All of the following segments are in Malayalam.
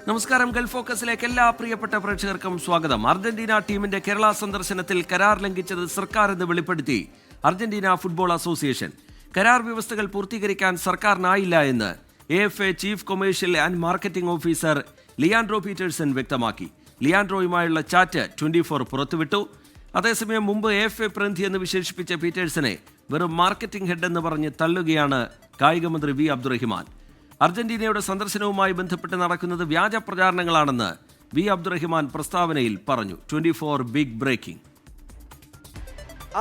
നമസ്കാരം. ഗൾഫ് ഫോക്കസിലേക്ക് എല്ലാ പ്രിയപ്പെട്ട പ്രേക്ഷകർക്കും സ്വാഗതം. അർജന്റീന ടീമിന്റെ കേരള സന്ദർശനത്തിൽ കരാർ ലംഘിച്ചത് സർക്കാർ എന്ന് വെളിപ്പെടുത്തി അർജന്റീന ഫുട്ബോൾ അസോസിയേഷൻ. കരാർ വ്യവസ്ഥകൾ പൂർത്തീകരിക്കാൻ സർക്കാരിനായില്ല എന്ന് AFA chief commercial and marketing officer Leandro Peterson വ്യക്തമാക്കി. ലിയാൻഡ്രോയുമായുള്ള ചാറ്റ് 24 പുറത്തുവിട്ടു. അതേസമയം മുമ്പ് AFA പ്രതിനിധി എന്ന് വിശേഷിപ്പിച്ച പീറ്റേഴ്സനെ വെറും മാർക്കറ്റിംഗ് ഹെഡ് എന്ന് പറഞ്ഞ് തള്ളുകയാണ് കായികമന്ത്രി വി അബ്ദുറഹിമാൻ. അർജന്റീനയുടെ സന്ദർശനവുമായി ബന്ധപ്പെട്ട് നടക്കുന്നത് വ്യാജ പ്രചാരണങ്ങളാണെന്ന് വി അബ്ദുറഹിമാൻ പ്രസ്താവനയിൽ പറഞ്ഞു. 24 ബിഗ് ബ്രേക്കിംഗ്.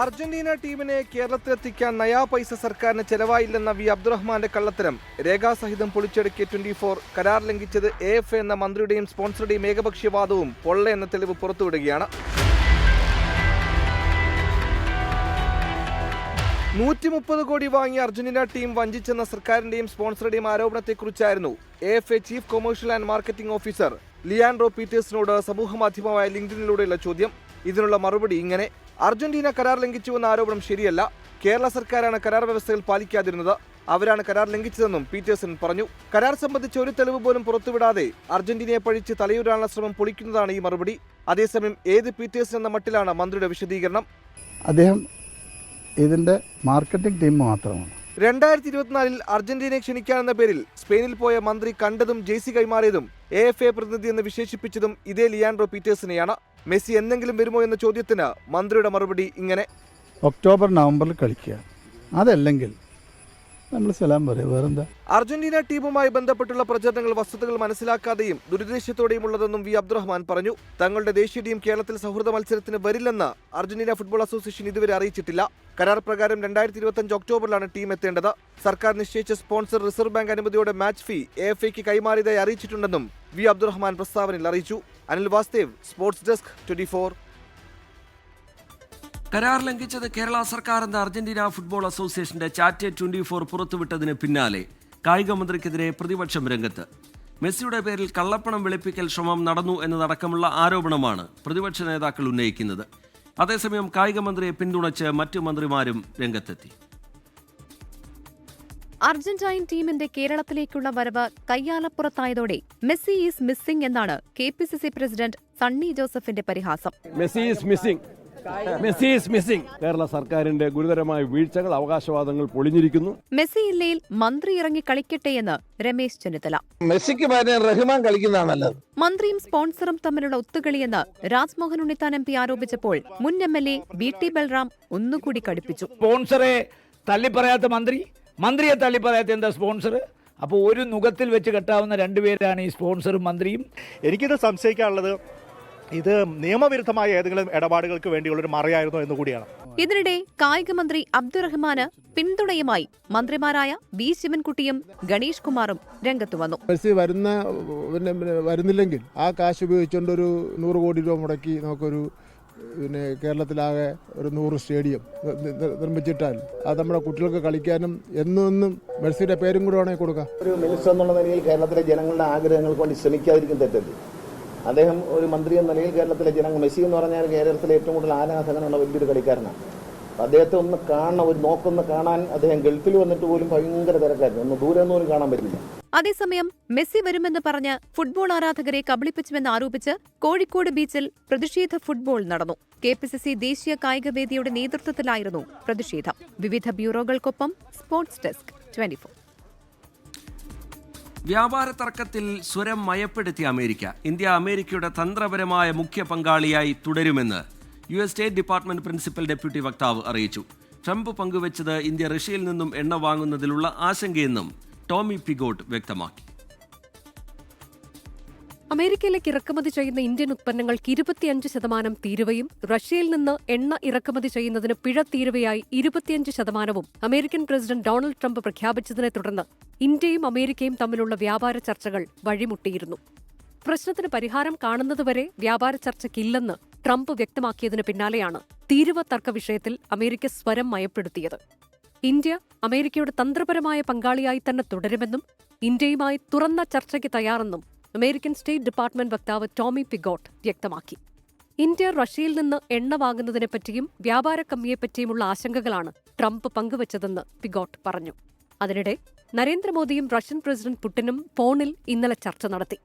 അർജന്റീന ടീമിനെ കേരളത്തിലെത്തിക്കാൻ നയാ പൈസ സർക്കാരിന് ചെലവായില്ലെന്ന വി അബ്ദുറഹ്മാന്റെ കള്ളത്തരം രേഖാസഹിതം പൊളിച്ചടുക്കിയ 24 കരാർ ലംഘിച്ചത് AFA എന്ന മന്ത്രിയുടെയും സ്പോൺസറുടെയും ഏകപക്ഷീയവാദവും പൊള്ള എന്ന തെളിവ് പുറത്തുവിടുകയാണ്. 130 കോടി വാങ്ങിയ അർജന്റീന ടീം വഞ്ചിച്ചെന്ന സർക്കാരിന്റെയും സ്പോൺസറുടെയും ആരോപണത്തെക്കുറിച്ചായിരുന്നു AFA chief commercial and marketing officer Leandro പീറ്റേഴ്സിനോട് സമൂഹമാധ്യമമായ ലിങ്ക്ഡിനിലൂടെയുള്ള ചോദ്യം. ഇതിനുള്ള മറുപടി ഇങ്ങനെ: അർജന്റീന കരാർ ലംഘിച്ചുവെന്ന ആരോപണം ശരിയല്ല. കേരള സർക്കാരാണ് കരാർ വ്യവസ്ഥകൾ പാലിക്കാതിരുന്നത്. അവരാണ് കരാർ ലംഘിച്ചതെന്നും പീറ്റേഴ്സൺ പറഞ്ഞു. കരാർ സംബന്ധിച്ച് ഒരു തെളിവ് പോലും പുറത്തുവിടാതെ അർജന്റീനയെ പഴിച്ച് തലയൂരാനുള്ള ശ്രമം പൊളിക്കുന്നതാണ് ഈ മറുപടി. അതേസമയം ഏത് പീറ്റേഴ്സൺ എന്ന മട്ടിലാണ് മന്ത്രിയുടെ വിശദീകരണം. അദ്ദേഹം ഇതിന്റെ മാർക്കറ്റിംഗ് ടീം മാത്രമാണ്. 2024 അർജന്റീനയെ ക്ഷണിക്കാനെന്ന പേരിൽ സ്പെയിനിൽ പോയ മന്ത്രി കണ്ടതും ജേഴ്സി കൈമാറിയതും AFA പ്രതിനിധി എന്ന് വിശേഷിപ്പിച്ചതും ഇതേ ലിയാൻഡ്രോ പീറ്റേഴ്സിനെയാണ്. മെസ്സി എന്തെങ്കിലും വരുമോ എന്ന ചോദ്യത്തിന് മന്ത്രിയുടെ മറുപടി ഇങ്ങനെ: ഒക്ടോബർ നവംബറിൽ കളിക്കുക, അതല്ലെങ്കിൽ നമ്മൾ സലാം പറയും, വേറെന്താ. അർജന്റീന ടീമുമായി ബന്ധപ്പെട്ടുള്ള പ്രചരണങ്ങൾ വസ്തുതകൾ മനസ്സിലാക്കാതെയും ദുരുദ്ദേശത്തോടെയും ഉള്ളതെന്നും വി അബ്ദുറഹ്മാൻ പറഞ്ഞു. തങ്ങളുടെ ദേശീയ ടീം കേരളത്തിൽ സൗഹൃദ മത്സരത്തിന് വരില്ലെന്ന് അർജന്റീന ഫുട്ബോൾ അസോസിയേഷൻ ഇതുവരെ അറിയിച്ചിട്ടില്ല. കരാർ പ്രകാരം 2025 ഒക്ടോബറിലാണ് ടീം എത്തേണ്ടത്. സർക്കാർ നിശ്ചയിച്ച സ്പോൺസർ റിസർവ് ബാങ്ക് അനുമതിയോടെ മാച്ച് ഫീ AFAക്ക് കൈമാറിയതായി അറിയിച്ചിട്ടുണ്ടെന്നും വി അബ്ദുറഹ്മാൻ പ്രസ്താവനയിൽ അറിയിച്ചു. Anil Vasudev, sports desk, 24. കരാർ ലംഘിച്ചത് കേരള സർക്കാർ എന്ന അർജന്റീന ഫുട്ബോൾ അസോസിയേഷന്റെ ചാറ്റ് 24 പുറത്തുവിട്ടതിന് പിന്നാലെ കായിക മന്ത്രിക്കെതിരെ പ്രതിപക്ഷം രംഗത്ത്. മെസ്സിയുടെ പേരിൽ കള്ളപ്പണം വെളുപ്പിക്കൽ ശ്രമം നടന്നു എന്നതടക്കമുള്ള ആരോപണമാണ് പ്രതിപക്ഷ നേതാക്കൾ ഉന്നയിക്കുന്നത്. അതേസമയം കായിക മന്ത്രിയെ പിന്തുണച്ച് മറ്റു മന്ത്രിമാരും രംഗത്തെത്തി. അർജന്റൈൻ ടീമിന്റെ കേരളത്തിലേക്കുള്ള വരവ് കയ്യാലപ്പുറത്തായതോടെ മെസ്സി ഈസ് മിസ്സിംഗ് എന്നാണ് KPCC പ്രസിഡന്റ് സണ്ണി ജോസഫിന്റെ പരിഹാസം. Messi is missing. കേരള സർക്കാരിന്റെ ഗുരുതരമായ വീഴ്ചകൾ, അവകാശവാദങ്ങൾ പൊളിഞ്ഞിരിക്കുന്നു. മെസ്സി ഇല്ലയിൽ മന്ത്രി ഇറങ്ങി കളിക്കട്ടെ എന്ന് രമേശ് ചെന്നിത്തല. മെസ്സിക്ക് പകരം റഹ്മാൻ കളിക്കുന്നതാണ് നല്ലത്. മന്ത്രിയും സ്പോൺസറും തമ്മിലുള്ള ഒത്തുകളിയെന്ന് രാജ്മോഹൻ ഉണ്ണിത്താൻ MP ആരോപിച്ചപ്പോൾ മുൻ MLA VT ബൽറാം ഒന്നുകൂടി കടുപ്പിച്ചു. സ്പോൺസറെ തള്ളിപ്പറയാത്ത മന്ത്രിയെ തള്ളിപ്പറയാത്ത എന്താ സ്പോൺസർ? അപ്പോൾ ഒരു നുഖത്തിൽ വെച്ച് കെട്ടാവുന്ന രണ്ടുപേരാണ് ഈ സ്പോൺസറും മന്ത്രിയും. എനിക്കിത് സംശയിക്കാനുള്ളത് ഇത് നിയമവിരുദ്ധമായ ഏതെങ്കിലും ഇടപാടുകൾക്ക് വേണ്ടിയുള്ളൊരു മറയായിരുന്നോ എന്നുകൂടിയാണ്. ഇതിനിടെ കായിക മന്ത്രി അബ്ദുറഹ്മാന് പിന്തുണയുമായി മന്ത്രിമാരായ V ശിവൻകുട്ടിയും ഗണേഷ് കുമാറും രംഗത്തു വന്നു. മെസ്സി വരുന്നില്ലെങ്കിൽ ആ കാശ് ഉപയോഗിച്ചുകൊണ്ട് ഒരു 100 കോടി രൂപ മുടക്കി നമുക്കൊരു കേരളത്തിലാകെ ഒരു 100 സ്റ്റേഡിയം നിർമ്മിച്ചിട്ടാൽ അത് നമ്മുടെ കുട്ടികൾക്ക് കളിക്കാനും എന്നും മെസ്സിയുടെ പേരും കൂടെ വേണമെങ്കിൽ കൊടുക്കാം. ഒരു മിനിസ്റ്റർ എന്നുള്ള നിലയിൽ കേരളത്തിലെ ജനങ്ങളുടെ ആഗ്രഹങ്ങൾക്ക് വേണ്ടി ശ്രമിക്കാതിരിക്കും തെറ്റല്ലേ. അദ്ദേഹം ഒരു മന്ത്രി എന്ന നിലയിൽ കേരളത്തിലെ ജനങ്ങൾ, മെസ്സി എന്ന് പറഞ്ഞാൽ കേരളത്തിലെ ഏറ്റവും കൂടുതൽ ആരാധകനുള്ള വലിയൊരു കളിക്കാരനാണ്. അദ്ദേഹത്തെ ഒന്ന് കാണാൻ അദ്ദേഹം ഗൾഫിൽ വന്നിട്ട് പോലും ഭയങ്കര തിരക്കായിരുന്നു. ഒന്ന് ദൂരെ ഒന്നും കാണാൻ പറ്റില്ല. അതേസമയം മെസ്സി വരുമെന്ന് പറഞ്ഞ് ഫുട്ബോൾ ആരാധകരെ കബളിപ്പിച്ചുവെന്ന് ആരോപിച്ച് കോഴിക്കോട് ബീച്ചിൽ പ്രതിഷേധ ഫുട്ബോൾ നടന്നു. KPCC ദേശീയ കായികവേദിയുടെ നേതൃത്വത്തിലായിരുന്നു പ്രതിഷേധം. വിവിധ ബ്യൂറോകൾക്കൊപ്പം സ്പോർട്സ് ഡെസ്ക്, 24. വ്യാപാര തർക്കത്തിൽ സ്വരം മയപ്പെടുത്തിയ അമേരിക്ക. ഇന്ത്യ അമേരിക്കയുടെ തന്ത്രപരമായ മുഖ്യ പങ്കാളിയായി തുടരുമെന്ന് US state department principal deputy വക്താവ് അറിയിച്ചു. ട്രംപ് പങ്കുവച്ചത് ഇന്ത്യ റഷ്യയിൽ നിന്നും എണ്ണ വാങ്ങുന്നതിലുള്ള ആശങ്കയെന്നും ടോമി പിഗോട്ട് വ്യക്തമാക്കി. അമേരിക്കയിലേക്ക് ഇറക്കുമതി ചെയ്യുന്ന ഇന്ത്യൻ ഉത്പന്നങ്ങൾക്ക് 25% തീരുവയും റഷ്യയിൽ നിന്ന് എണ്ണ ഇറക്കുമതി ചെയ്യുന്നതിന് പിഴ തീരുവയായി 25%വും അമേരിക്കൻ പ്രസിഡന്റ് ഡൊണാൾഡ് ട്രംപ് പ്രഖ്യാപിച്ചതിനെ തുടർന്ന് ഇന്ത്യയും അമേരിക്കയും തമ്മിലുള്ള വ്യാപാര ചർച്ചകൾ വഴിമുട്ടിയിരുന്നു. പ്രശ്നത്തിന് പരിഹാരം കാണുന്നതുവരെ വ്യാപാര ചർച്ചയ്ക്കില്ലെന്ന് ട്രംപ് വ്യക്തമാക്കിയതിന് പിന്നാലെയാണ് തീരുവ തർക്ക വിഷയത്തിൽ അമേരിക്ക സ്വരം മയപ്പെടുത്തിയത്. ഇന്ത്യ അമേരിക്കയുടെ തന്ത്രപരമായ പങ്കാളിയായി തന്നെ തുടരുമെന്നും ഇന്ത്യയുമായി തുറന്ന ചർച്ചയ്ക്ക് തയ്യാറെന്നും അമേരിക്കൻ സ്റ്റേറ്റ് ഡിപ്പാർട്ട്മെന്റ് വക്താവ് ടോമി പിഗോട്ട് വ്യക്തമാക്കി. ഇന്ത്യ റഷ്യയിൽ നിന്ന് എണ്ണ വാങ്ങുന്നതിനെപ്പറ്റിയും വ്യാപാര കമ്മിയെപ്പറ്റിയുമുള്ള ആശങ്കകളാണ് ട്രംപ് പങ്കുവച്ചതെന്ന് പിഗോട്ട് പറഞ്ഞു. അതിനിടെ നരേന്ദ്രമോദിയും റഷ്യൻ പ്രസിഡന്റ് പുടിനും ഫോണിൽ ഇന്നലെ ചർച്ച നടത്തി.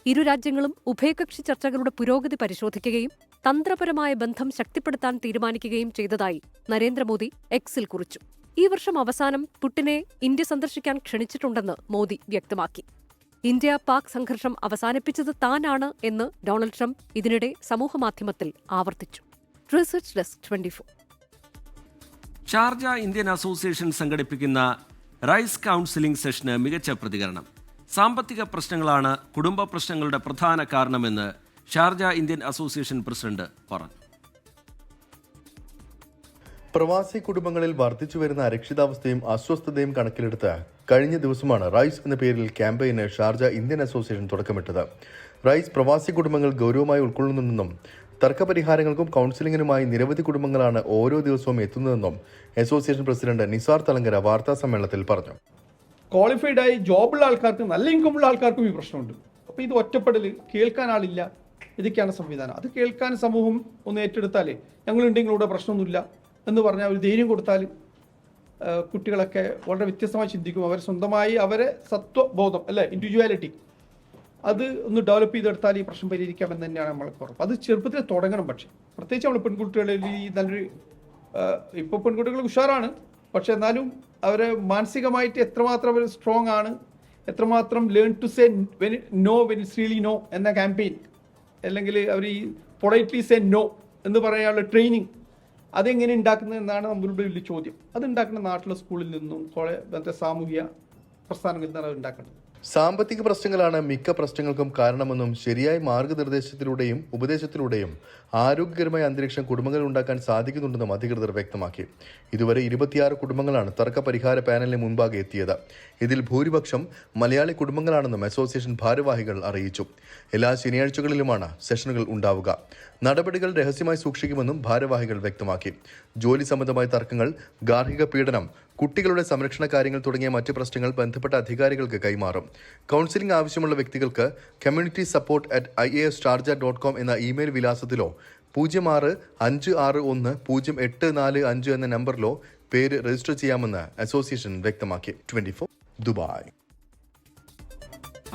ഇരു രാജ്യങ്ങളും ഉഭയകക്ഷി ചർച്ചകളുടെ പുരോഗതി പരിശോധിക്കുകയും തന്ത്രപരമായ ബന്ധം ശക്തിപ്പെടുത്താൻ തീരുമാനിക്കുകയും ചെയ്തതായി നരേന്ദ്രമോദി എക്സിൽ കുറിച്ചു. ഈ വർഷം അവസാനം പുടിനെ ഇന്ത്യ സന്ദർശിക്കാൻ ക്ഷണിച്ചിട്ടുണ്ടെന്ന് മോദി വ്യക്തമാക്കി. ഇന്ത്യ പാക് സംഘർഷം അവസാനിപ്പിച്ചത് താനാണ് എന്ന് ഡൊണാൾഡ് ട്രംപ് ഇതിനിടെ സമൂഹമാധ്യമത്തിൽ ആവർത്തിച്ചു. Research desk 24. Sharjah Indian association സംഘടിപ്പിക്കുന്ന റൈസ് കൗൺസിലിംഗ് സെഷന് മികച്ച പ്രതികരണം. സാമ്പത്തിക പ്രശ്നങ്ങളാണ് കുടുംബ പ്രശ്നങ്ങളുടെ പ്രധാന കാരണമെന്ന് ഷാർജ ഇന്ത്യൻ അസോസിയേഷൻ പ്രസിഡന്റ് പറഞ്ഞു. പ്രവാസി കുടുംബങ്ങളിൽ വർദ്ധിച്ചുവരുന്ന അരക്ഷിതാവസ്ഥയും അസ്വസ്ഥതയും കണക്കിലെടുത്ത് കഴിഞ്ഞ ദിവസമാണ് റൈസ് എന്ന പേരിൽ ക്യാമ്പയിന് ഷാർജ ഇന്ത്യൻ അസോസിയേഷൻ തുടക്കമിട്ടത്. റൈസ് പ്രവാസി കുടുംബങ്ങൾ ഗൗരവമായി ഉൾക്കൊള്ളുന്നുണ്ടെന്നും തർക്കപരിഹാരങ്ങൾക്കും കൗൺസിലിംഗിനുമായി നിരവധി കുടുംബങ്ങളാണ് ഓരോ ദിവസവും എത്തുന്നതെന്നും അസോസിയേഷൻ പ്രസിഡന്റ് നിസാർ തലങ്കര വാർത്താ സമ്മേളനത്തിൽ പറഞ്ഞു. ക്വാളിഫൈഡ് ആയി ജോബുള്ള ആൾക്കാർക്കും നല്ല ഇൻകമുള്ള ആൾക്കാർക്കും ഈ പ്രശ്നമുണ്ട്. അപ്പോൾ ഇത് ഒറ്റപ്പെടൽ, കേൾക്കാൻ ആളില്ല, ഇതൊക്കെയാണ് സംവിധാനം. അത് കേൾക്കാൻ സമൂഹം ഒന്ന് ഏറ്റെടുത്താലേ ഞങ്ങളുണ്ടെങ്കിൽ ഇവിടെ പ്രശ്നമൊന്നുമില്ല എന്ന് പറഞ്ഞാൽ ഒരു ധൈര്യം കൊടുത്താൽ കുട്ടികളൊക്കെ വളരെ വ്യത്യസ്തമായി ചിന്തിക്കും. അവർ സ്വന്തമായി അവരെ സത്വബോധം അല്ലെ ഇൻഡിവിജ്വാലിറ്റി അത് ഒന്ന് ഡെവലപ്പ് ചെയ്തെടുത്താൽ ഈ പ്രശ്നം പരിഹരിക്കാമെന്ന് തന്നെയാണ് നമ്മൾക്ക് ഉറപ്പ്. അത് ചെറുപ്പത്തിൽ തുടങ്ങണം. പക്ഷേ പ്രത്യേകിച്ച് നമ്മൾ പെൺകുട്ടികളിൽ ഈ നല്ലൊരു ഇപ്പോൾ പെൺകുട്ടികൾ ഉഷാറാണ്, പക്ഷെ എന്നാലും അവരെ മാനസികമായിട്ട് എത്രമാത്രം അവർ സ്ട്രോങ് ആണ്, എത്രമാത്രം learn to say no when it's really no എന്ന ക്യാമ്പയിൻ, അല്ലെങ്കിൽ അവർ ഈ പൊളൈറ്റ്ലി സേ നോ എന്ന് പറയാനുള്ള ട്രെയിനിങ് അതെങ്ങനെ ഉണ്ടാക്കുന്നത് എന്നാണ് നമ്മളുടെ വലിയ ചോദ്യം. അത് ഉണ്ടാക്കുന്ന നാട്ടിലെ സ്കൂളിൽ നിന്നും മറ്റേ സാമൂഹിക പ്രസ്ഥാനങ്ങളിൽ നിന്നാണ് അത് ഉണ്ടാക്കേണ്ടത്. സാമ്പത്തിക പ്രശ്നങ്ങളാണ് മിക്ക പ്രശ്നങ്ങൾക്കും കാരണമെന്നും ശരിയായ മാർഗനിർദ്ദേശത്തിലൂടെയും ഉപദേശത്തിലൂടെയും ആരോഗ്യകരമായ അന്തരീക്ഷം കുടുംബങ്ങളിൽ ഉണ്ടാക്കാൻ സാധിക്കുന്നുണ്ടെന്നും അധികൃതർ വ്യക്തമാക്കി. ഇതുവരെ 26 കുടുംബങ്ങളാണ് തർക്ക പരിഹാര പാനലിന് മുൻപാകെ എത്തിയത്. ഇതിൽ ഭൂരിപക്ഷം മലയാളി കുടുംബങ്ങളാണെന്നും അസോസിയേഷൻ ഭാരവാഹികൾ അറിയിച്ചു. എല്ലാ ശനിയാഴ്ചകളിലുമാണ് സെഷനുകൾ ഉണ്ടാവുക. നടപടികൾ രഹസ്യമായി സൂക്ഷിക്കുമെന്നും ഭാരവാഹികൾ വ്യക്തമാക്കി. ജോലി സംബന്ധമായ തർക്കങ്ങൾ, ഗാർഹിക പീഡനം, കുട്ടികളുടെ സംരക്ഷണ കാര്യങ്ങൾ തുടങ്ങിയ മറ്റ് പ്രശ്നങ്ങൾ ബന്ധപ്പെട്ട അധികാരികൾക്ക് കൈമാറും. കൗൺസിലിംഗ് ആവശ്യമുള്ള വ്യക്തികൾക്ക് communitysuppport@iastarja.com എന്ന ഇമെയിൽ വിലാസത്തിലോ 0656108445 എന്ന നമ്പറിലോ പേര് രജിസ്റ്റർ ചെയ്യാമെന്ന് അസോസിയേഷൻ വ്യക്തമാക്കി. 24 ദുബായ്.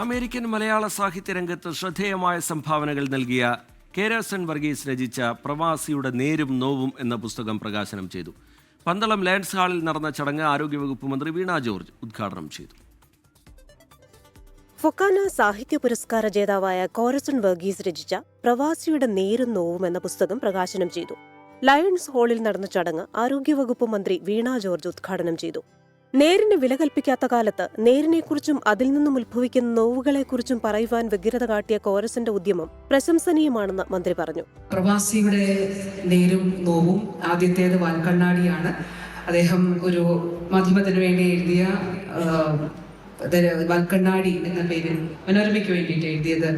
അമേരിക്കൻ മലയാള സാഹിത്യ രംഗത്ത് ശ്രദ്ധേയമായ സംഭാവനകൾ നൽകിയ കേരസൻ വർഗീസ് രചിച്ച പ്രവാസിയുടെ നേരും നോവും എന്ന പുസ്തകം പ്രകാശനം ചെയ്തു. പന്തളം ലയൺസ് ഹാളിൽ നടന്ന ചടങ്ങ് ആരോഗ്യവകുപ്പ് മന്ത്രി വീണ ജോർജ് ഉദ്ഘാടനം ചെയ്തു. ഫൊക്കാന സാഹിത്യ പുരസ്കാര ജേതാവായ കോരസൺ വർഗീസ് രചിച്ച പ്രവാസിയുടെ നേരും നോവും എന്ന പുസ്തകം പ്രകാശനം ചെയ്തു. ലയൺസ് ഹാളിൽ നടന്ന ചടങ്ങ് ആരോഗ്യവകുപ്പ് മന്ത്രി വീണ ജോർജ് ഉദ്ഘാടനം ചെയ്തു. നേരിന് വില കൽപ്പിക്കാത്ത കാലത്ത് നേരിനെക്കുറിച്ചും അതിൽ നിന്നും ഉത്ഭവിക്കുന്ന നോവുകളെക്കുറിച്ചും പറയുവാൻ വ്യഗ്രത കാട്ടിയ കോരസന്റെ ഉദ്യമം പ്രശംസനീയമാണെന്ന് മന്ത്രി പറഞ്ഞു. പ്രവാസിയുടെ നേരും നോവും ആദ്യത്തേത് വാൽക്കണ്ണാടിയാണ്. അദ്ദേഹം ഒരു മാധ്യമത്തിന് വേണ്ടി എഴുതിയ വാൽക്കണ്ണാടി എന്ന പേരിൽ മനോരമയ്ക്ക് വേണ്ടിയിട്ട് എഴുതിയത്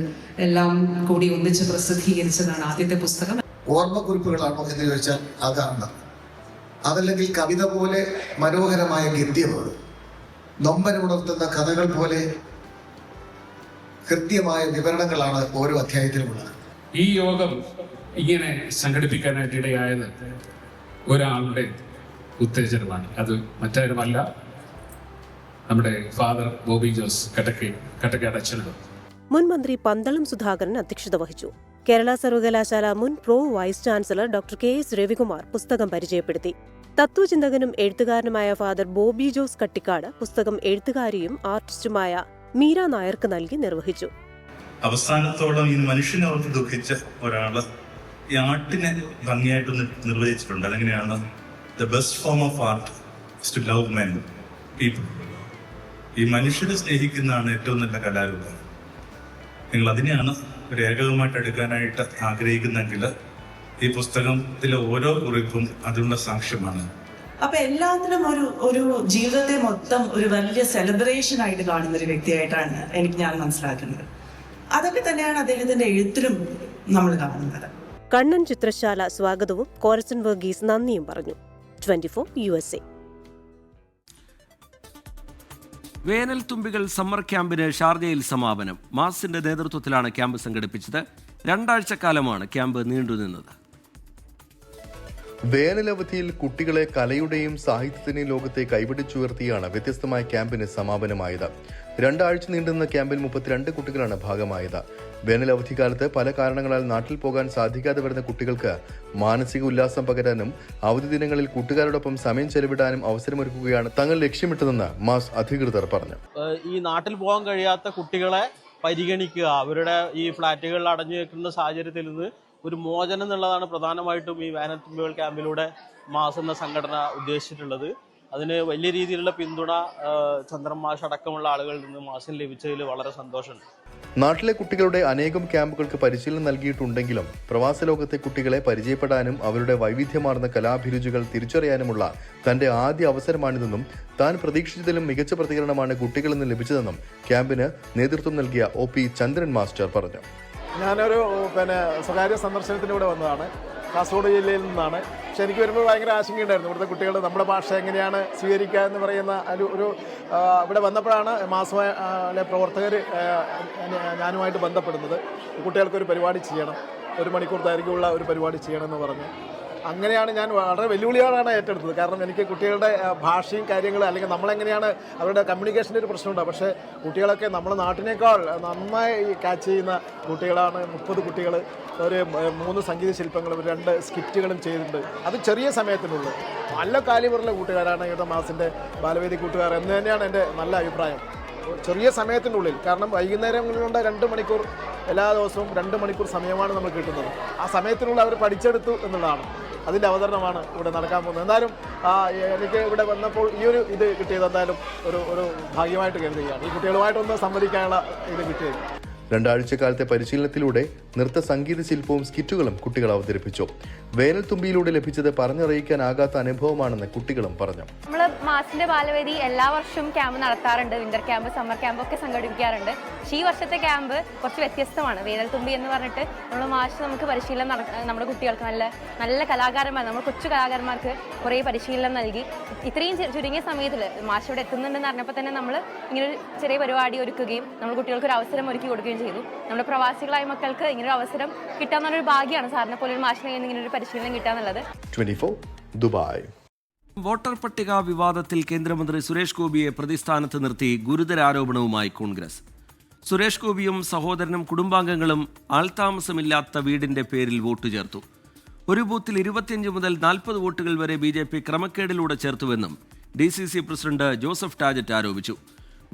എല്ലാം കൂടി ഒന്നിച്ച് പ്രസിദ്ധീകരിച്ചതാണ് ആദ്യത്തെ പുസ്തകം. ഓർമ്മക്കുറിപ്പുകളാണോ എന്ന് ചോദിച്ചാൽ അതാണ്. അതല്ലെങ്കിൽ കവിത പോലെ മനോഹരമായ ഗദ്യമാണ്, നൊമ്പരമുണർത്തുന്ന കഥകൾ പോലെ കൃത്യമായ വിവരണങ്ങളാണ് ഓരോ അധ്യായത്തിലുമുള്ളത്. ഈ യോഗം ഇങ്ങനെ സംഘടിപ്പിക്കാനായിട്ട് ഇടയായത് ഒരാളുടെ ഉത്തേജനമാണ്. അത് മറ്റാരുമല്ല, നമ്മുടെ ഫാദർ ബോബി ജോസ് കട്ടക്കാട് അച്ഛനാണ്. മുൻ മന്ത്രി പന്തളം സുധാകരൻ അധ്യക്ഷത വഹിച്ചു. കേരള സർവകലാശാല മുൻ pro vice chancellor doctor KS Ravikumar പുസ്തകം പരിചയപ്പെടുത്തി. തത്വചിന്തകനും എഴുത്തുകാരനുമായ ഫാദർ ബോബി ജോസ് കട്ടിക്കാട് പുസ്തകം എഴുത്തുകാരിയും ആർട്ടിസ്റ്റുമായ മീര നായർക്ക് നൽകി നിർവഹിച്ചു. അവസാനത്തോളം ഈ മനുഷ്യനെ ഓർത്ത് ദുഃഖിച്ച ഒരാള് ഈ ആർട്ടിനെ ഭംഗിയായിട്ടൊന്ന് നിർവചിച്ചിട്ടുണ്ട്. അതെങ്ങനെയാണ്? The best form of art is to love men people. ഈ മനുഷ്യരെ സ്നേഹിക്കുന്നതാണ് ഏറ്റവും നല്ല കലാരൂപം. നിങ്ങൾ അതിനെയാണ് ഒരു ഏകകമായിട്ട് എടുക്കാനായിട്ട് ആഗ്രഹിക്കുന്നെങ്കിൽ ഈ പുസ്തകത്തിലെ ഓരോ കുറിപ്പും അതിനുള്ള സാക്ഷ്യമാണ്. അപ്പൊ എല്ലാത്തിനും ഒരു ജീവിതത്തെ മൊത്തം ഒരു വലിയ സെലിബ്രേഷൻ ആയിട്ട് കാണുന്ന ഒരു വ്യക്തിയായിട്ടാണ് ഞാൻ മനസ്സിലാക്കുന്നത്. അതൊക്കെ തന്നെയാണ് അദ്ദേഹത്തിന്റെ എഴുത്തിലും നമ്മൾ കാണുന്നത്. കണ്ണൻ ചിത്രശാല സ്വാഗതവും കോരസൺ വർഗീസ് നന്ദിയും പറഞ്ഞു. 24 USA. വേനൽ തുമ്പികൾ സമ്മർ ക്യാമ്പിന് ഷാർജയിൽ സമാപനം. മാസിന്റെ നേതൃത്വത്തിലാണ് ക്യാമ്പ് സംഘടിപ്പിച്ചത്. 2 ആഴ്ചക്കാലമാണ് ക്യാമ്പ് നീണ്ടുനിന്നത്. വേനലവധിയിൽ കുട്ടികളെ കലയുടെയും സാഹിത്യത്തിന്റെയും ലോകത്തെ കൈപിടിച്ചുയർത്തിയാണ് വ്യത്യസ്തമായ ക്യാമ്പിന് സമാപനമായത്. 2 ആഴ്ച നീണ്ടുന്ന ക്യാമ്പിൽ 32 കുട്ടികളാണ് ഭാഗമായത്. വേനലവധിക്കാലത്ത് പല കാരണങ്ങളാൽ നാട്ടിൽ പോകാൻ സാധിക്കാതെ വരുന്ന കുട്ടികൾക്ക് മാനസിക ഉല്ലാസം പകരാനും അവധി ദിനങ്ങളിൽ കൂട്ടുകാരോടൊപ്പം സമയം ചെലവിടാനും അവസരമൊരുക്കുകയാണ് തങ്ങൾ ലക്ഷ്യമിട്ടതെന്ന് മാസ് അധികൃതർ പറഞ്ഞു. ഈ നാട്ടിൽ പോകാൻ കഴിയാത്ത കുട്ടികളെ പരിഗണിക്കുക, അവരുടെ ഈ ഫ്ളാറ്റുകളിൽ അടഞ്ഞു വെക്കുന്ന സാഹചര്യത്തിൽ നിന്ന് ഒരു മോചനം എന്നുള്ളതാണ് പ്രധാനമായിട്ടും ഈ വേനൽത്തുമ്പികൾ ക്യാമ്പിലൂടെ മാസ് എന്ന സംഘടന ഉദ്ദേശിച്ചിട്ടുള്ളത്. അതിന് വലിയ രീതിയിലുള്ള പിന്തുണ ചന്ദ്രൻ മാഷ് അടക്കമുള്ള ആളുകളിൽ നിന്ന് മാസിന് ലഭിച്ചതിൽ വളരെ സന്തോഷമുണ്ട്. നാട്ടിലെ കുട്ടികളുടെ അനേകം ക്യാമ്പുകൾക്ക് പരിശീലനം നൽകിയിട്ടുണ്ടെങ്കിലും പ്രവാസ ലോകത്തെ കുട്ടികളെ പരിചയപ്പെടാനും അവരുടെ വൈവിധ്യമാർന്ന കലാഭിരുചികൾ തിരിച്ചറിയാനുമുള്ള തന്റെ ആദ്യ അവസരമാണിതെന്നും താൻ പ്രതീക്ഷിച്ചതിലും മികച്ച പ്രതികരണമാണ് കുട്ടികളിൽ നിന്ന് ലഭിച്ചതെന്നും ക്യാമ്പിന് നേതൃത്വം നൽകിയ OP ചന്ദ്രൻ മാസ്റ്റർ പറഞ്ഞു. ഞാനൊരു സ്വകാര്യ സന്ദർശനത്തിലൂടെ വന്നതാണ്. കാസർഗോഡ് ജില്ലയിൽ നിന്നാണ്. പക്ഷെ എനിക്ക് വരുമ്പോൾ ഭയങ്കര ആശങ്കയുണ്ടായിരുന്നു. ഇവിടുത്തെ കുട്ടികൾ നമ്മുടെ ഭാഷ എങ്ങനെയാണ് സ്വീകരിക്കുക എന്ന് പറയുന്ന ഒരു ഇവിടെ വന്നപ്പോഴാണ് മാസത്തിലെ പ്രവർത്തകർ ഞാനുമായിട്ട് ബന്ധപ്പെടുന്നത്. കുട്ടികൾക്കൊരു പരിപാടി ചെയ്യണം, 1 മണിക്കൂർ ദൈർഘ്യമുള്ള ഒരു പരിപാടി ചെയ്യണമെന്ന് പറഞ്ഞു. അങ്ങനെയാണ് ഞാൻ വളരെ വെല്ലുവിളികളാണ് ഏറ്റെടുത്തത്. കാരണം എനിക്ക് കുട്ടികളുടെ ഭാഷയും കാര്യങ്ങളും അല്ലെങ്കിൽ നമ്മളെങ്ങനെയാണ് അവരുടെ കമ്മ്യൂണിക്കേഷൻ്റെ ഒരു പ്രശ്നമുണ്ടാകും. പക്ഷേ കുട്ടികളൊക്കെ നമ്മുടെ നാട്ടിനേക്കാൾ നന്നായി ക്യാച്ച് ചെയ്യുന്ന കുട്ടികളാണ്. 30 കുട്ടികൾ, ഒരു 3 സംഗീത ശില്പങ്ങളും 2 സ്കിറ്റുകളും ചെയ്തിട്ടുണ്ട്. അത് ചെറിയ സമയത്തിനുള്ളിൽ നല്ല കാലിബറുള്ള കൂട്ടുകാരാണ് ഇവിടുത്തെ മാസിൻ്റെ ബാലവേദി കൂട്ടുകാർ എന്ന് തന്നെയാണ് എൻ്റെ നല്ല അഭിപ്രായം. ചെറിയ സമയത്തിനുള്ളിൽ, കാരണം വൈകുന്നേരങ്ങളിലുണ്ട് 2 മണിക്കൂർ, എല്ലാ ദിവസവും 2 മണിക്കൂർ സമയമാണ് നമ്മൾ കിട്ടുന്നത്. ആ സമയത്തിനുള്ളിൽ അവർ പഠിച്ചെടുത്തു എന്നുള്ളതാണ്. അതിൻ്റെ അവതരണമാണ് ഇവിടെ നടക്കാൻ പോകുന്നത്. എന്തായാലും എനിക്ക് ഇവിടെ വന്നപ്പോൾ ഈ ഒരു ഇത് കിട്ടിയത് എന്തായാലും ഒരു ഭാഗ്യമായിട്ട് കരുതുകയാണ്. ഈ കുട്ടികളുമായിട്ടൊന്ന് സംവദിക്കാനുള്ള ഇത് കിട്ടിയത്. 2 ആഴ്ചക്കാലത്തെ പരിശീലനത്തിലൂടെ നൃത്ത സംഗീത ശില്പവും സ്കിറ്റുകളും കുട്ടികൾ അവതരിപ്പിച്ചു. വേനൽ തുമ്പിയിലൂടെ ലഭിച്ചത് പറഞ്ഞറിയിക്കാനാകാത്ത അനുഭവമാണെന്ന് കുട്ടികളും പറഞ്ഞു. നമ്മൾ മാസിന്റെ ബാലവേദി എല്ലാ വർഷവും ക്യാമ്പ് നടത്താറുണ്ട്. വിന്റർ ക്യാമ്പ്, സമ്മർ ക്യാമ്പ് ഒക്കെ സംഘടിപ്പിക്കാറുണ്ട്. പക്ഷേ ഈ വർഷത്തെ ക്യാമ്പ് കുറച്ച് വ്യത്യസ്തമാണ്. വേനൽ തുമ്പി എന്ന് പറഞ്ഞിട്ട് നമ്മൾ മാഷ് നമുക്ക് പരിശീലനം നമ്മുടെ കുട്ടികൾക്ക് നല്ല കലാകാരന്മാർ, നമ്മൾ കൊച്ചു കലാകാരന്മാർക്ക് കുറേ പരിശീലനം നൽകി. ഇത്രയും ചുരുങ്ങിയ സമയത്തിൽ മാഷ് ഇവിടെ എത്തുന്നുണ്ടെന്ന് അറിഞ്ഞപ്പോൾ തന്നെ നമ്മൾ ഇങ്ങനെ ഒരു ചെറിയ പരിപാടി ഒരുക്കുകയും നമ്മൾ കുട്ടികൾക്ക് ഒരു അവസരം ഒരുക്കി കൊടുക്കുകയും ചെയ്തു. നമ്മുടെ പ്രവാസികളായ മക്കൾക്ക് ഇങ്ങനൊരു അവസരം കിട്ടാന്നൊരു ഭാഗ്യമാണ്. സാറിനെ പോലെ ഒരു മാഷിനെ ഇങ്ങനെ ഒരു പരിശീലനം കിട്ടാന്നുള്ളത്. 24 ദുബായ്. വോട്ടർ പട്ടിക വിവാദത്തിൽ കേന്ദ്രമന്ത്രി സുരേഷ് ഗോപിയെ പ്രതിസ്ഥാനത്ത് നിർത്തി ഗുരുതര ആരോപണവുമായി കോൺഗ്രസ്. സുരേഷ് ഗോപിയും സഹോദരനും കുടുംബാംഗങ്ങളും ആൾതാമസമില്ലാത്ത വീടിന്റെ പേരിൽ വോട്ട് ചേർത്തു. ഒരു ബൂത്തിൽ 25 മുതൽ 40 വോട്ടുകൾ വരെ BJP ക്രമക്കേടിലൂടെ ചേർത്തുവെന്നും DCC പ്രസിഡന്റ് ജോസഫ് ടാജറ്റ് ആരോപിച്ചു.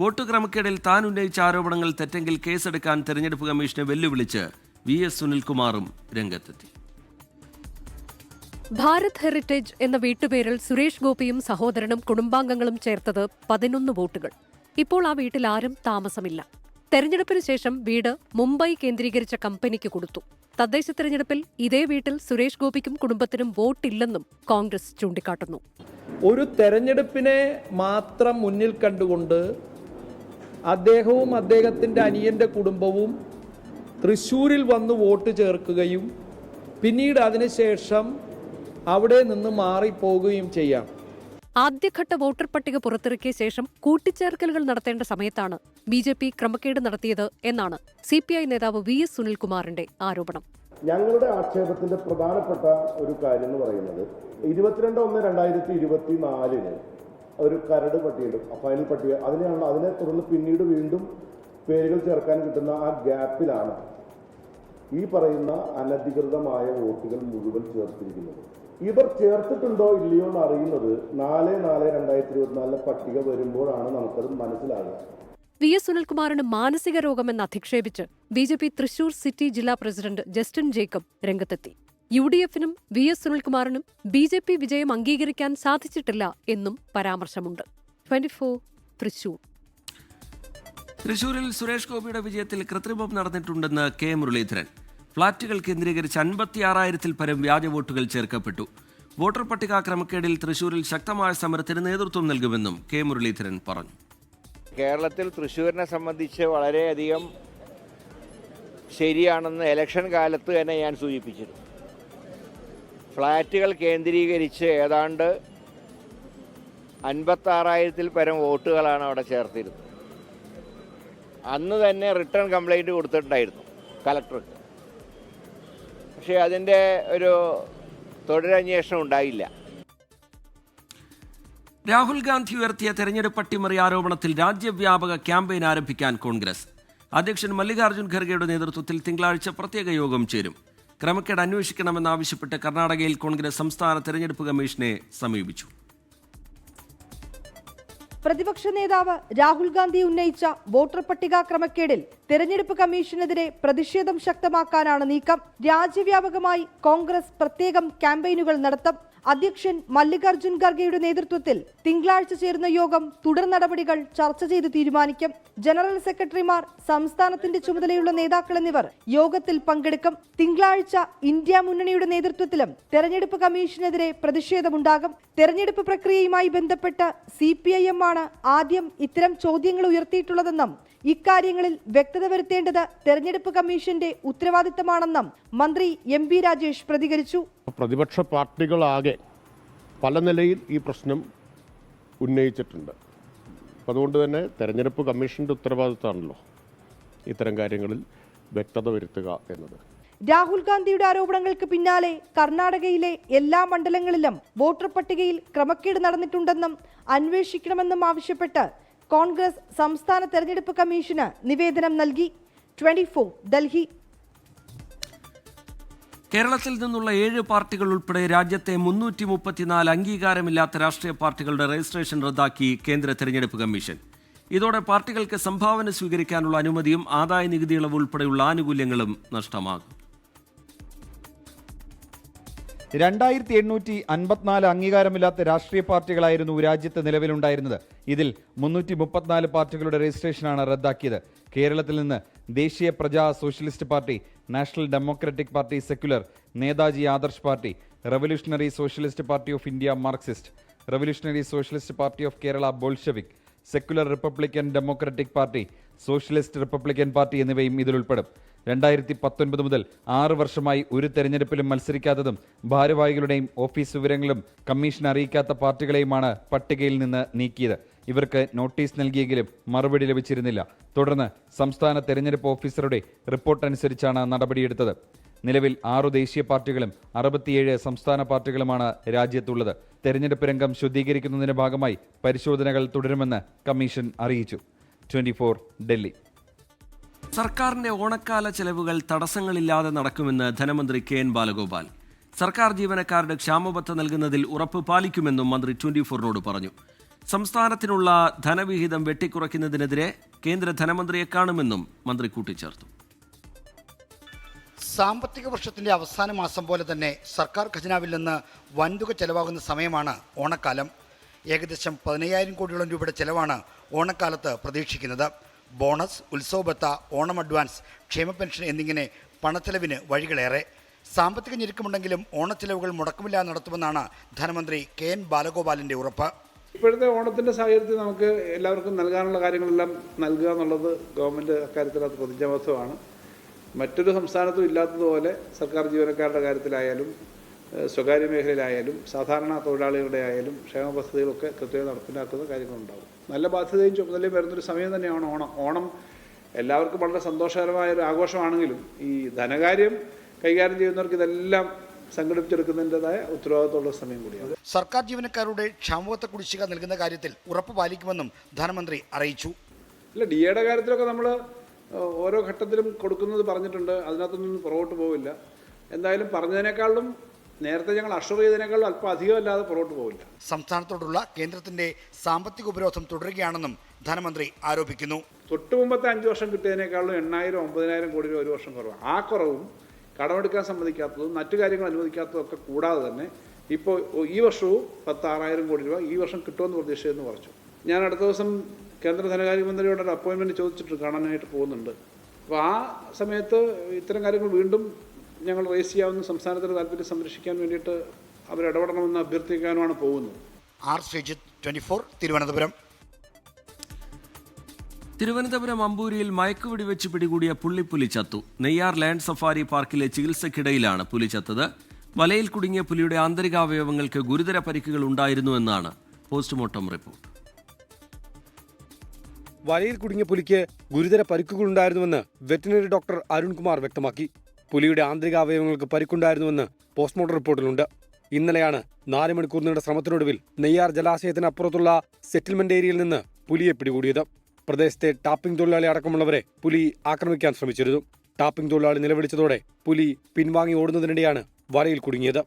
വോട്ട് ക്രമക്കേടിൽ താൻ ഉന്നയിച്ച ആരോപണങ്ങൾ തെറ്റെങ്കിൽ കേസെടുക്കാൻ തെരഞ്ഞെടുപ്പ് കമ്മീഷനെ വെല്ലുവിളിച്ച് VS സുനിൽകുമാറും രംഗത്തെത്തി. ഭാരത് ഹെറിറ്റേജ് എന്ന വീട്ടുപേരിൽ സുരേഷ് ഗോപിയും സഹോദരനും കുടുംബാംഗങ്ങളും ചേർത്തത് 11 വോട്ടുകൾ. ഇപ്പോൾ ആ വീട്ടിൽ ആരും താമസമില്ല. തെരഞ്ഞെടുപ്പിന് ശേഷം വീട് മുംബൈ കേന്ദ്രീകരിച്ച കമ്പനിക്ക് കൊടുത്തു. തദ്ദേശ തെരഞ്ഞെടുപ്പിൽ ഇതേ വീട്ടിൽ സുരേഷ് ഗോപിക്കും കുടുംബത്തിനും വോട്ടില്ലെന്നും കോൺഗ്രസ് ചൂണ്ടിക്കാട്ടുന്നു. ഒരു തെരഞ്ഞെടുപ്പിനെ മാത്രം മുന്നിൽ കണ്ടുകൊണ്ട് അദ്ദേഹവും അദ്ദേഹത്തിൻ്റെ അനിയൻ്റെ കുടുംബവും തൃശ്ശൂരിൽ വന്ന് വോട്ട് ചേർക്കുകയും പിന്നീട് അതിനുശേഷം അവിടെ നിന്ന് മാറിപ്പോകുകയും ചെയ്യാം. ആദ്യഘട്ട വോട്ടർ പട്ടിക പുറത്തിറക്കിയ ശേഷം കൂട്ടിച്ചേർക്കലുകൾ നടത്തേണ്ട സമയത്താണ് BJP ക്രമക്കേട് നടത്തിയത് എന്നാണ് CPI നേതാവ് VS സുനിൽകുമാറിന്റെ ആരോപണം. ഞങ്ങളുടെ ആക്ഷേപത്തിന്റെ പ്രധാനപ്പെട്ട ഒരു കാര്യം എന്ന് പറയുന്നത് 22/1/2024 ഒരു കരട് പട്ടികയിടും, ഫൈനൽ പട്ടിക. അതിനെ തുടർന്ന് പിന്നീട് വീണ്ടും പേരുകൾ ചേർക്കാൻ കിട്ടുന്ന ആ ഗ്യാപ്പിലാണ് ഈ പറയുന്ന അനധികൃതമായ വോട്ടുകൾ മുഴുവൻ ചേർത്തിരിക്കുന്നത്. ഇവർ ചേർത്തിട്ടുണ്ടോ ഇല്ലയോ എന്ന് അറിയുന്നത് 4/4/2024 പട്ടിക വരുമ്പോഴാണ് നമുക്കത് മനസ്സിലാകുക. VS സുനിൽകുമാറിന് മാനസിക രോഗമെന്ന് അധിക്ഷേപിച്ച് BJP തൃശൂർ സിറ്റി ജില്ലാ പ്രസിഡന്റ് ജസ്റ്റിൻ ജേക്കബ് രംഗത്തെത്തി. UDFനും VS സുനിൽകുമാറിനും BJP വിജയം അംഗീകരിക്കാൻ സാധിച്ചിട്ടില്ല എന്നും പരാമർശമുണ്ട്. 24 തൃശൂർ. തൃശൂരിൽ സുരേഷ് ഗോപിയുടെ വിജയത്തിൽ കൃത്രിമം നടന്നിട്ടുണ്ടെന്ന് K മുരളീധരൻ. ഫ്ളാറ്റുകൾ കേന്ദ്രീകരിച്ച് 56,000-ൽ പരം വ്യാജ വോട്ടുകൾ ചേർക്കപ്പെട്ടു. വോട്ടർ പട്ടിക ക്രമക്കേടിൽ തൃശൂരിൽ ശക്തമായ സമരത്തിന് നേതൃത്വം നൽകുമെന്നും K മുരളീധരൻ പറഞ്ഞു. കേരളത്തിൽ തൃശ്ശൂരിനെ സംബന്ധിച്ച് വളരെയധികം ശരിയാണെന്ന് ഇലക്ഷൻ കാലത്ത് തന്നെ ഞാൻ സൂചിപ്പിച്ചിരുന്നു. ഫ്ളാറ്റുകൾ കേന്ദ്രീകരിച്ച് ഏതാണ്ട് 56,000-ൽ പരം വോട്ടുകളാണ് അവിടെ ചേർത്തിരുന്നത്. അന്ന് തന്നെ റിട്ടേൺ കംപ്ലൈൻറ്റ് കൊടുത്തിട്ടുണ്ടായിരുന്നു കലക്ടർക്ക്. പക്ഷേ അതിൻ്റെ ഒരു തുടരന്വേഷണം ഉണ്ടായില്ല. രാഹുൽ ഗാന്ധി ഉയർത്തിയ തെരഞ്ഞെടുപ്പ് അട്ടിമറി ആരോപണത്തിൽ രാജ്യവ്യാപക ക്യാമ്പയിൻ ആരംഭിക്കാൻ കോൺഗ്രസ്. അധ്യക്ഷൻ മല്ലികാർജ്ജുൻ ഖർഗെയുടെ നേതൃത്വത്തിൽ തിങ്കളാഴ്ച പ്രത്യേക യോഗം ചേരും. ക്രമക്കേട് അന്വേഷിക്കണമെന്നാവശ്യപ്പെട്ട് കർണാടകയിൽ കോൺഗ്രസ് സംസ്ഥാന തെരഞ്ഞെടുപ്പ് കമ്മീഷനെ സമീപിച്ചു. പ്രതിപക്ഷ നേതാവ് രാഹുൽ ഗാന്ധി ഉന്നയിച്ച വോട്ടർ പട്ടിക ക്രമക്കേടിൽ തെരഞ്ഞെടുപ്പ് കമ്മീഷനെതിരെ പ്രതിഷേധം ശക്തമാക്കാനാണ് നീക്കം. രാജ്യവ്യാപകമായി കോൺഗ്രസ് പ്രത്യേകം ക്യാമ്പയിനുകൾ നടത്തും. അധ്യക്ഷൻ മല്ലികാർജ്ജുൻ ഖർഗെയുടെ നേതൃത്വത്തിൽ തിങ്കളാഴ്ച ചേരുന്ന യോഗം തുടർ നടപടികൾ ചർച്ച ചെയ്ത് തീരുമാനിക്കും. ജനറൽ സെക്രട്ടറിമാർ, സംസ്ഥാനത്തിന്റെ ചുമതലയുള്ള നേതാക്കൾ എന്നിവർ യോഗത്തിൽ പങ്കെടുക്കും. തിങ്കളാഴ്ച ഇന്ത്യ മുന്നണിയുടെ നേതൃത്വത്തിലും തെരഞ്ഞെടുപ്പ് കമ്മീഷനെതിരെ പ്രതിഷേധമുണ്ടാകും. തെരഞ്ഞെടുപ്പ് പ്രക്രിയയുമായി ബന്ധപ്പെട്ട് CPIM ആണ് ആദ്യം ഇത്തരം ചോദ്യങ്ങൾ ഉയർത്തിയിട്ടുള്ളതെന്നും ഇക്കാര്യങ്ങളിൽ വ്യക്തത വരുത്തേണ്ടത് തെരഞ്ഞെടുപ്പ് കമ്മീഷന്റെ ഉത്തരവാദിത്തമാണെന്നും മന്ത്രി MP രാജേഷ് പ്രതികരിച്ചു. പ്രതിപക്ഷ പാർട്ടികളാകെ പല നിലയിൽ ഈ പ്രശ്നം ഉന്നയിച്ചിട്ടുണ്ട്. അതുകൊണ്ട് തന്നെ തെരഞ്ഞെടുപ്പ് കമ്മീഷന്റെ ഉത്തരവാദിത്തമാണല്ലോ ഇത്തരം കാര്യങ്ങളിൽ വ്യക്തത വരുത്തുക എന്നത്. രാഹുൽ ഗാന്ധിയുടെ ആരോപണങ്ങൾക്ക് പിന്നാലെ കർണാടകയിലെ എല്ലാ മണ്ഡലങ്ങളിലും വോട്ടർ പട്ടികയിൽ ക്രമക്കേട് നടന്നിട്ടുണ്ടെന്നും അന്വേഷിക്കണമെന്നും ആവശ്യപ്പെട്ട് കോൺഗ്രസ് സംസ്ഥാന തെരഞ്ഞെടുപ്പ് കമ്മീഷന് നിവേദനം നൽകി. 24 ഡൽഹി. കേരളത്തിൽ നിന്നുള്ള 7 പാർട്ടികൾ ഉൾപ്പെടെ രാജ്യത്തെ 334 അംഗീകാരമില്ലാത്ത രാഷ്ട്രീയ പാർട്ടികളുടെ രജിസ്ട്രേഷൻ റദ്ദാക്കി കേന്ദ്ര തെരഞ്ഞെടുപ്പ് കമ്മീഷൻ. ഇതോടെ പാർട്ടികൾക്ക് സംഭാവന സ്വീകരിക്കാനുള്ള അനുമതിയും ആദായ നികുതി ഇളവ് ഉൾപ്പെടെയുള്ള ആനുകൂല്യങ്ങളും നഷ്ടമാകും. 2854 അംഗീകാരമില്ലാത്ത രാഷ്ട്രീയ പാർട്ടികളായിരുന്നു രാജ്യത്ത് നിലവിലുണ്ടായിരുന്നത്. ഇതിൽ 334 പാർട്ടികളുടെ രജിസ്ട്രേഷനാണ് റദ്ദാക്കിയത്. കേരളത്തിൽ നിന്ന് ദേശീയ Praja socialist party, national democratic party secular, Netaji Adarsh party, revolutionary socialist party of India Marxist, revolutionary socialist party of Kerala Bolshevik, secular Republican democratic party, socialist Republican party എന്നിവയും ഇതിലുൾപ്പെടും. 2019 മുതൽ 6 വർഷമായി ഒരു തെരഞ്ഞെടുപ്പിലും മത്സരിക്കാത്തതും ഭാരവാഹികളുടെയും ഓഫീസ് വിവരങ്ങളും കമ്മീഷൻ അറിയിക്കാത്ത പാർട്ടികളെയുമാണ് പട്ടികയിൽ നിന്ന് നീക്കിയത്. ഇവർക്ക് നോട്ടീസ് നൽകിയെങ്കിലും മറുപടി ലഭിച്ചിരുന്നില്ല. തുടർന്ന് സംസ്ഥാന തെരഞ്ഞെടുപ്പ് ഓഫീസറുടെ റിപ്പോർട്ട് അനുസരിച്ചാണ് നടപടിയെടുത്തത്. നിലവിൽ 6 ദേശീയ പാർട്ടികളും 67 സംസ്ഥാന പാർട്ടികളുമാണ് രാജ്യത്തുള്ളത്. തെരഞ്ഞെടുപ്പ് രംഗം ശുദ്ധീകരിക്കുന്നതിന്റെ ഭാഗമായി പരിശോധനകൾ തുടരുമെന്ന് കമ്മീഷൻ അറിയിച്ചു. 24 ഡൽഹി. സർക്കാരിന്റെ ഓണക്കാല ചെലവുകൾ തടസ്സങ്ങളില്ലാതെ നടക്കുമെന്ന് ധനമന്ത്രി KN ബാലഗോപാൽ. സർക്കാർ ജീവനക്കാരുടെ ക്ഷാമബത്ത നൽകുന്നതിൽ ഉറപ്പ് പാലിക്കുമെന്നും മന്ത്രി 24നോട് പറഞ്ഞു. സംസ്ഥാനത്തിനുള്ള ധനവിഹിതം വെട്ടിക്കുറയ്ക്കുന്നതിനെതിരെ കേന്ദ്ര ധനമന്ത്രിയെ കാണുമെന്നും മന്ത്രി കൂട്ടിച്ചേർത്തു. സാമ്പത്തിക വർഷത്തിന്റെ അവസാന മാസം പോലെ തന്നെ സർക്കാർ ഖജനാവിൽ നിന്ന് വൻതുക ചെലവാകുന്ന സമയമാണ് ഓണക്കാലം. ഏകദേശം 15,000 കോടിയോളം രൂപയുടെ ചെലവാണ് ഓണക്കാലത്ത് പ്രതീക്ഷിക്കുന്നത്. ബോണസ്, ഉത്സവബത്ത, ഓണം അഡ്വാൻസ്, ക്ഷേമ പെൻഷൻ എന്നിങ്ങനെ പണച്ചെലവിന് വഴികളേറെ. സാമ്പത്തിക ഞെരുക്കമുണ്ടെങ്കിലും ഓണച്ചെലവുകൾ മുടക്കമില്ലാതെ നടത്തുമെന്നാണ് ധനമന്ത്രി KN ബാലഗോപാലിന്റെ ഉറപ്പ്. ഇപ്പോഴത്തെ ഓണത്തിൻ്റെ സാഹചര്യത്തിൽ നമുക്ക് എല്ലാവർക്കും നൽകാനുള്ള കാര്യങ്ങളെല്ലാം നൽകുക എന്നുള്ളത് ഗവൺമെൻറ് അക്കാര്യത്തിനകത്ത് പ്രതിജ്ഞാബദ്ധമാണ്. മറ്റൊരു സംസ്ഥാനത്തും ഇല്ലാത്തതുപോലെ സർക്കാർ ജീവനക്കാരുടെ കാര്യത്തിലായാലും സ്വകാര്യ മേഖലയിലായാലും സാധാരണ തൊഴിലാളികളുടെ ആയാലും ക്ഷേമ പദ്ധതികളൊക്കെ കൃത്യമായി നടപ്പിലാക്കുന്ന കാര്യങ്ങളുണ്ടാകും. നല്ല ബാധ്യതയും ചുമതലയും വരുന്നൊരു സമയം തന്നെയാണ് ഓണം. ഓണം എല്ലാവർക്കും വളരെ സന്തോഷകരമായ ഒരു ആഘോഷമാണെങ്കിലും ഈ ധനകാര്യം കൈകാര്യം ചെയ്യുന്നവർക്ക് ഇതെല്ലാം സംഘടിപ്പിച്ചെടുക്കുന്നതിൻ്റെതായ ഉത്തരവാദിത്തമുള്ള സമയം കൂടിയാണ്. സർക്കാർ ജീവനക്കാരുടെ ക്ഷാമബത്ത കുടിശ്ശിക നൽകുന്ന കാര്യത്തിൽ ഉറപ്പ് പാലിക്കുമെന്നും ധനമന്ത്രി അറിയിച്ചു. ഇല്ല, DAയുടെ കാര്യത്തിലൊക്കെ നമ്മൾ ഓരോ ഘട്ടത്തിലും കൊടുക്കുന്നത് പറഞ്ഞിട്ടുണ്ട്. അതിനകത്തൊന്നും പുറകോട്ട് പോവില്ല. എന്തായാലും പറഞ്ഞതിനേക്കാളും നേരത്തെ ഞങ്ങൾ അഷുർ ചെയ്തതിനേക്കാളും അല്പം അധികമല്ലാതെ പുറകോട്ട് പോവില്ല. സംസ്ഥാനത്തോടുള്ള കേന്ദ്രത്തിന്റെ സാമ്പത്തിക ഉപരോധം തുടരുകയാണെന്നും ധനമന്ത്രി ആരോപിക്കുന്നു. തൊട്ടു മുമ്പത്തെ 5 വർഷം കിട്ടിയതിനേക്കാളും 8,000-9,000 കോടി രൂപ ഒരു വർഷം കുറവാണ്. ആ കുറവും കടമെടുക്കാൻ സമ്മതിക്കാത്തതും മറ്റു കാര്യങ്ങൾ അനുവദിക്കാത്തതും ഒക്കെ കൂടാതെ തന്നെ ഇപ്പോൾ ഈ വർഷവും 16,000 കോടി രൂപ ഈ വർഷം കിട്ടുമെന്ന് പ്രതീക്ഷയെന്ന് പറഞ്ഞു. ഞാൻ അടുത്ത ദിവസം കേന്ദ്ര ധനകാര്യമന്ത്രിയോട് ഒരു അപ്പോയിൻമെൻറ്റ് ചോദിച്ചിട്ട് കാണാനായിട്ട് പോകുന്നുണ്ട്. അപ്പോൾ ആ സമയത്ത് ഇത്തരം കാര്യങ്ങൾ വീണ്ടും ഞങ്ങൾ റേസ് ചെയ്യാവുന്ന സംസ്ഥാനത്തിൻ്റെ താല്പര്യം സംരക്ഷിക്കാൻ വേണ്ടിയിട്ട് അവരിടപെടണമെന്ന് അഭ്യർത്ഥിക്കാനുമാണ് പോകുന്നത്. R. ശ്രീജിത്ത്, 24 തിരുവനന്തപുരം. തിരുവനന്തപുരം അമ്പൂരിയിൽ മയക്കുവെടി വെച്ച് പിടികൂടിയ പുള്ളിപ്പുലി ചത്തു. നെയ്യാർ ലയൺ സഫാരി പാർക്കിലെ ചികിത്സയ്ക്കിടയിലാണ് പുലി ചത്തത്. വലയിൽ കുടുങ്ങിയ പുലിയുടെ ആന്തരികാവയവങ്ങൾക്ക് ഗുരുതര പരിക്കുകൾ ഉണ്ടായിരുന്നുവെന്നാണ് പോസ്റ്റ്മോർട്ടം റിപ്പോർട്ട്. വലയിൽ കുടുങ്ങിയ പുലിക്ക് ഗുരുതര പരിക്കുകളുണ്ടായിരുന്നുവെന്ന് വെറ്റിനറി ഡോക്ടർ അരുൺകുമാർ വ്യക്തമാക്കി. പുലിയുടെ ആന്തരികാവയവങ്ങൾക്ക് പരിക്കുണ്ടായിരുന്നുവെന്ന് പോസ്റ്റ്മോർട്ടം റിപ്പോർട്ടിലുണ്ട്. ഇന്നലെയാണ് 4 മണിക്കൂർ നീണ്ട ശ്രമത്തിനൊടുവിൽ നെയ്യാർ ജലാശയത്തിനപ്പുറത്തുള്ള സെറ്റിൽമെന്റ് ഏരിയയിൽ നിന്ന് പുലിയെ പിടികൂടിയത്. പ്രദേശത്തെ ടാപ്പിംഗ് തൊഴിലാളി അടക്കമുള്ളവരെ പുലി ആക്രമിക്കാൻ ശ്രമിച്ചിരുന്നു. ടാപ്പിംഗ് തൊഴിലാളി നിലവിളിച്ചതോടെ പുലി പിൻവാങ്ങി ഓടുന്നതിനിടെയാണ് വലയിൽ കുടുങ്ങിയത്.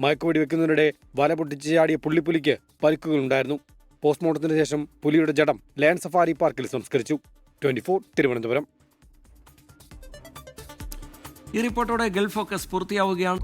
മയക്കുവെടി വെക്കുന്നതിനിടെ വല പൊട്ടിച്ച് ചാടിയ പുള്ളിപ്പുലിക്ക് പരിക്കുകളുണ്ടായിരുന്നു. പോസ്റ്റ്മോർട്ടത്തിന് ശേഷം പുലിയുടെ ജഡം ലയൺ സഫാരി പാർക്കിൽ സംസ്കരിച്ചു. 24 തിരുവനന്തപുരം. ഈ റിപ്പോർട്ടോടെ ഗൾഫ് ഫോക്കസ് പൂർത്തിയാവുകയാണ്.